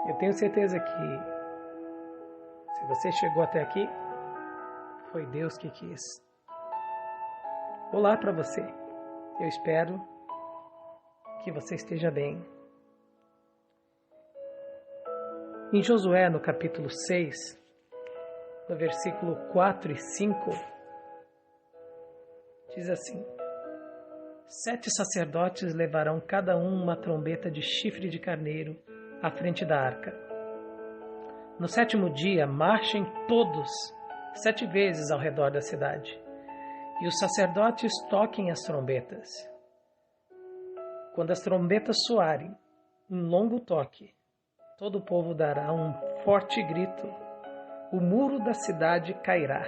Eu tenho certeza que se você chegou até aqui, foi Deus que quis. Olá para você. Eu espero que você esteja bem. Em Josué, no capítulo 6, no versículo 4 e 5, diz assim: 7 sacerdotes levarão cada um uma trombeta de chifre de carneiro à frente da arca. No 7º dia, marchem todos 7 vezes ao redor da cidade, e os sacerdotes toquem as trombetas. Quando as trombetas soarem, um longo toque, todo o povo dará um forte grito. O muro da cidade cairá,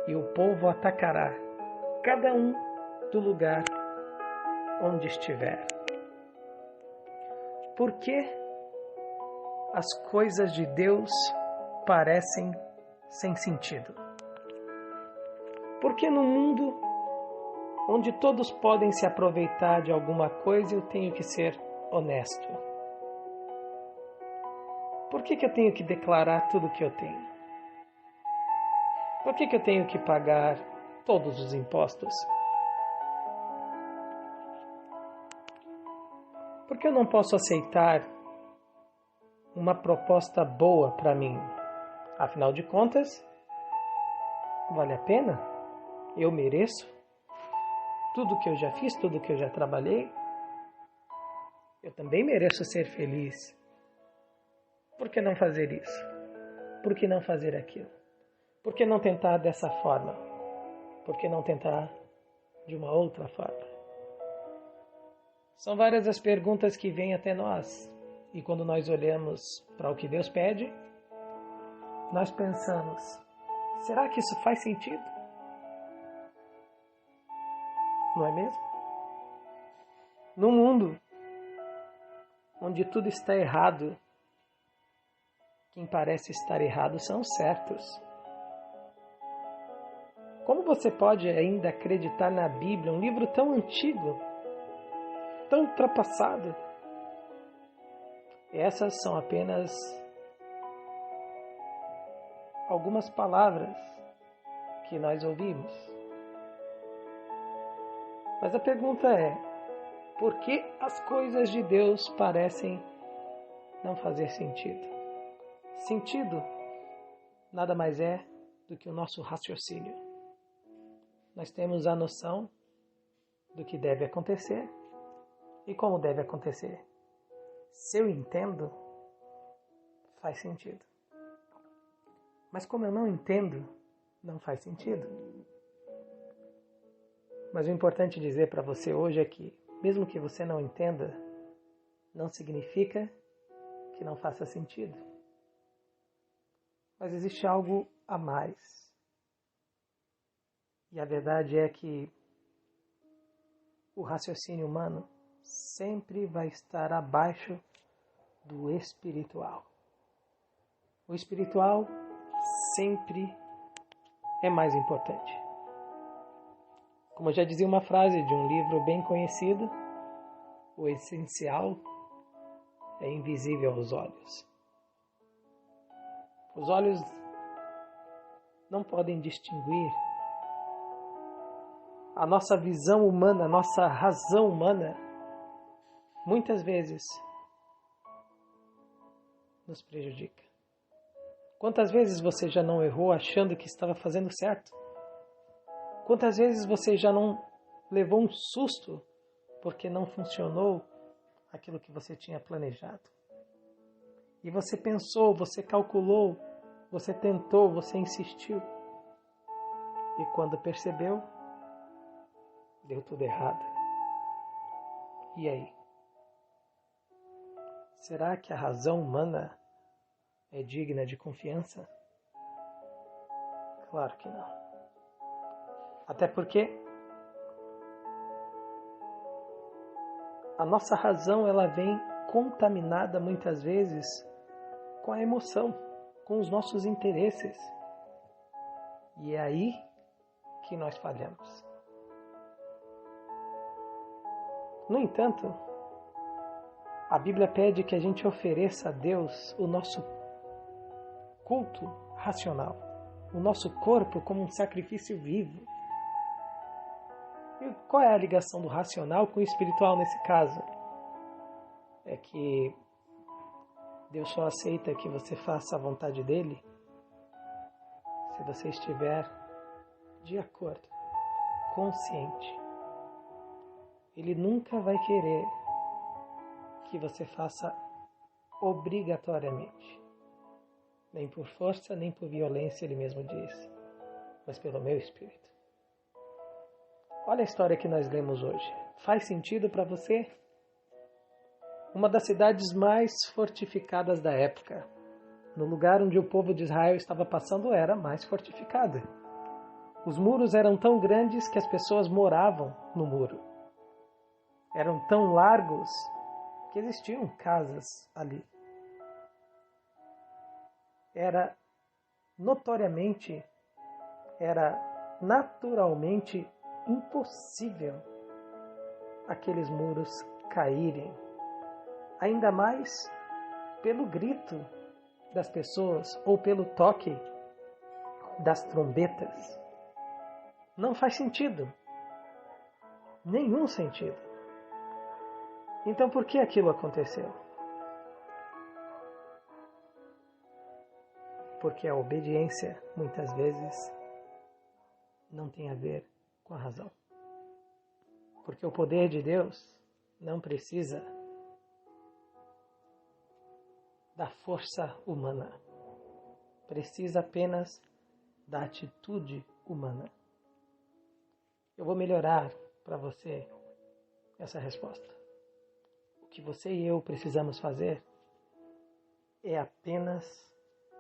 e o povo atacará, cada um do lugar onde estiver. Por que as coisas de Deus parecem sem sentido? Porque no mundo onde todos podem se aproveitar de alguma coisa, eu tenho que ser honesto? Por que eu tenho que declarar tudo o que eu tenho? Por que eu tenho que pagar todos os impostos? Por que eu não posso aceitar uma proposta boa para mim? Afinal de contas, vale a pena? Eu mereço? Tudo que eu já fiz, tudo que eu já trabalhei? Eu também mereço ser feliz. Por que não fazer isso? Por que não fazer aquilo? Por que não tentar dessa forma? Por que não tentar de uma outra forma? São várias as perguntas que vêm até nós. E quando nós olhamos para o que Deus pede, nós pensamos: será que isso faz sentido? Não é mesmo? No mundo onde tudo está errado, quem parece estar errado são os certos. Como você pode ainda acreditar na Bíblia, um livro tão antigo, tão ultrapassado? Essas são apenas algumas palavras que nós ouvimos. Mas a pergunta é: por que as coisas de Deus parecem não fazer sentido? Sentido nada mais é do que o nosso raciocínio. Nós temos a noção do que deve acontecer e como deve acontecer. Se eu entendo, faz sentido. Mas como eu não entendo, não faz sentido. Mas o importante dizer para você hoje é que, mesmo que você não entenda, não significa que não faça sentido. Mas existe algo a mais. E a verdade é que o raciocínio humano sempre vai estar abaixo do espiritual. O espiritual sempre é mais importante. Como já dizia uma frase de um livro bem conhecido, o essencial é invisível aos olhos. Os olhos não podem distinguir a nossa visão humana, a nossa razão humana, muitas vezes nos prejudica. Quantas vezes você já não errou achando que estava fazendo certo? Quantas vezes você já não levou um susto porque não funcionou aquilo que você tinha planejado? E você pensou, você calculou, você tentou, você insistiu. E quando percebeu, deu tudo errado. E aí? Será que a razão humana é digna de confiança? Claro que não. Até porque a nossa razão ela vem contaminada muitas vezes com a emoção, com os nossos interesses. E é aí que nós falhamos. No entanto, A Bíblia pede que a gente ofereça a Deus o nosso culto racional, o nosso corpo como um sacrifício vivo. E qual é a ligação do racional com o espiritual nesse caso? É que Deus só aceita que você faça a vontade dele se você estiver de acordo, consciente. Ele nunca vai querer que você faça obrigatoriamente. Nem por força, nem por violência, ele mesmo disse, mas pelo meu espírito. Olha a história que nós lemos hoje. Faz sentido para você? Uma das cidades mais fortificadas da época, no lugar onde o povo de Israel estava passando, era mais fortificada. Os muros eram tão grandes que as pessoas moravam no muro. Eram tão largos que existiam casas ali. Era naturalmente impossível aqueles muros caírem. Ainda mais pelo grito das pessoas ou pelo toque das trombetas. Não faz sentido. Nenhum sentido. Então por que aquilo aconteceu? Porque a obediência, muitas vezes, não tem a ver com a razão. Porque o poder de Deus não precisa da força humana. Precisa apenas da atitude humana. Eu vou melhorar para você essa resposta. O que você e eu precisamos fazer é apenas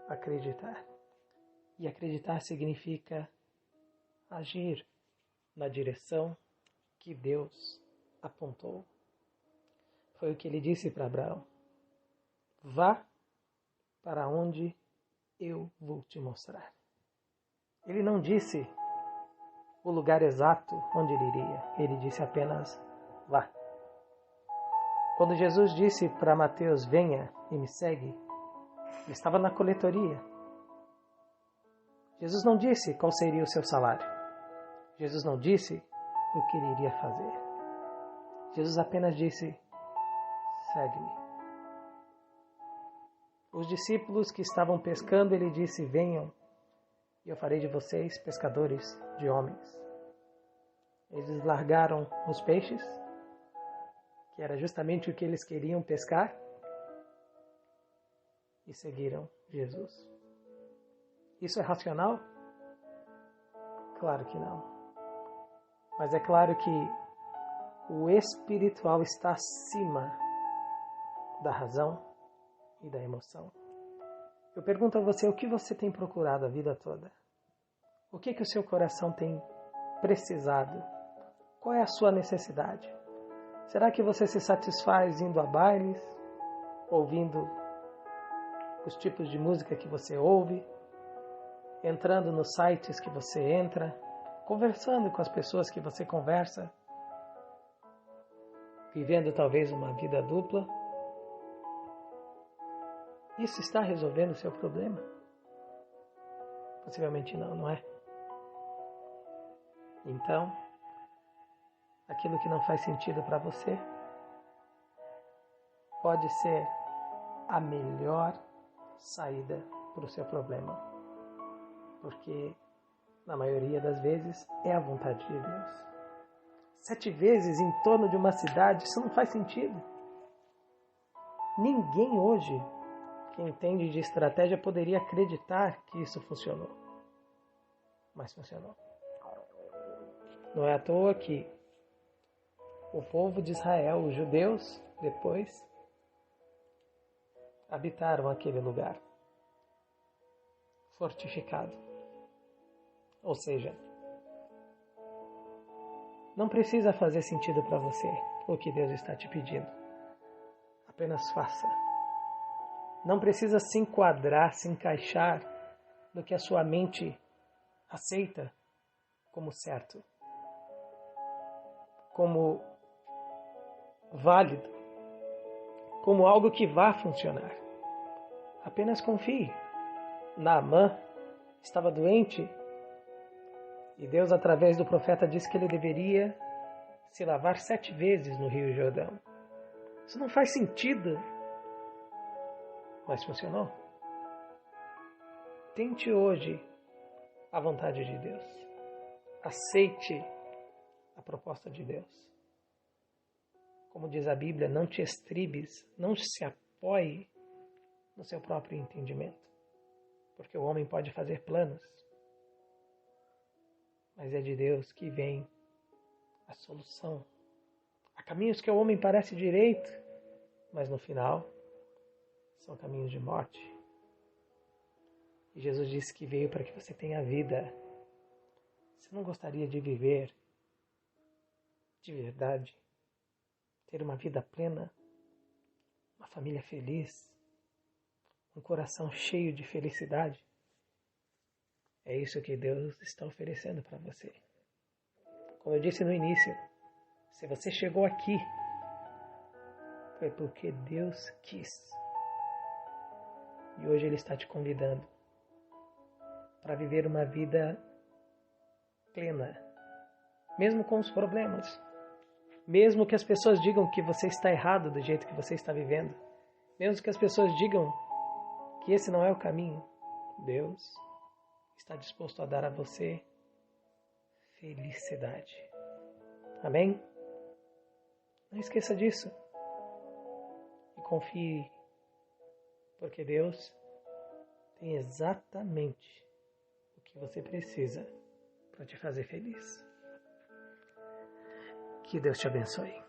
acreditar. E acreditar significa agir na direção que Deus apontou. Foi o que ele disse para Abraão. Vá para onde eu vou te mostrar. Ele não disse o lugar exato onde ele iria. Ele disse apenas, vá. Quando Jesus disse para Mateus, venha e me segue, ele estava na coletoria. Jesus não disse qual seria o seu salário. Jesus não disse o que ele iria fazer. Jesus apenas disse, segue-me. Os discípulos que estavam pescando, ele disse, venham e eu farei de vocês pescadores de homens. Eles largaram os peixes, que era justamente o que eles queriam pescar, e seguiram Jesus. Isso é racional? Claro que não. Mas é claro que o espiritual está acima da razão e da emoção. Eu pergunto a você, o que você tem procurado a vida toda? O que o seu coração tem precisado? Qual é a sua necessidade? Será que você se satisfaz indo a bailes, ouvindo os tipos de música que você ouve, entrando nos sites que você entra, conversando com as pessoas que você conversa, vivendo talvez uma vida dupla? Isso está resolvendo o seu problema? Possivelmente não, não é? Então, aquilo que não faz sentido para você pode ser a melhor saída para o seu problema. Porque, na maioria das vezes, é a vontade de Deus. 7 vezes em torno de uma cidade, isso não faz sentido. Ninguém hoje que entende de estratégia poderia acreditar que isso funcionou. Mas funcionou. Não é à toa que o povo de Israel, os judeus, depois habitaram aquele lugar fortificado. Ou seja, não precisa fazer sentido para você o que Deus está te pedindo. Apenas faça. Não precisa se enquadrar, se encaixar no que a sua mente aceita como certo, como válido, como algo que vá funcionar. Apenas confie. Naamã estava doente e Deus, através do profeta, disse que ele deveria se lavar 7 vezes no Rio Jordão. Isso não faz sentido, mas funcionou. Tente hoje a vontade de Deus. Aceite a proposta de Deus. Como diz a Bíblia, não te estribes, não se apoie no seu próprio entendimento. Porque o homem pode fazer planos, mas é de Deus que vem a solução. Há caminhos que ao homem parece direito, mas no final são caminhos de morte. E Jesus disse que veio para que você tenha vida. Você não gostaria de viver de verdade? Ter uma vida plena? Uma família feliz? Um coração cheio de felicidade? É isso que Deus está oferecendo para você. Como eu disse no início, se você chegou aqui, foi porque Deus quis. E hoje Ele está te convidando para viver uma vida plena, mesmo com os problemas, mesmo que as pessoas digam que você está errado do jeito que você está vivendo, mesmo que as pessoas digam que esse não é o caminho, Deus está disposto a dar a você felicidade. Amém? Não esqueça disso. E confie, porque Deus tem exatamente o que você precisa para te fazer feliz. Que Deus te abençoe.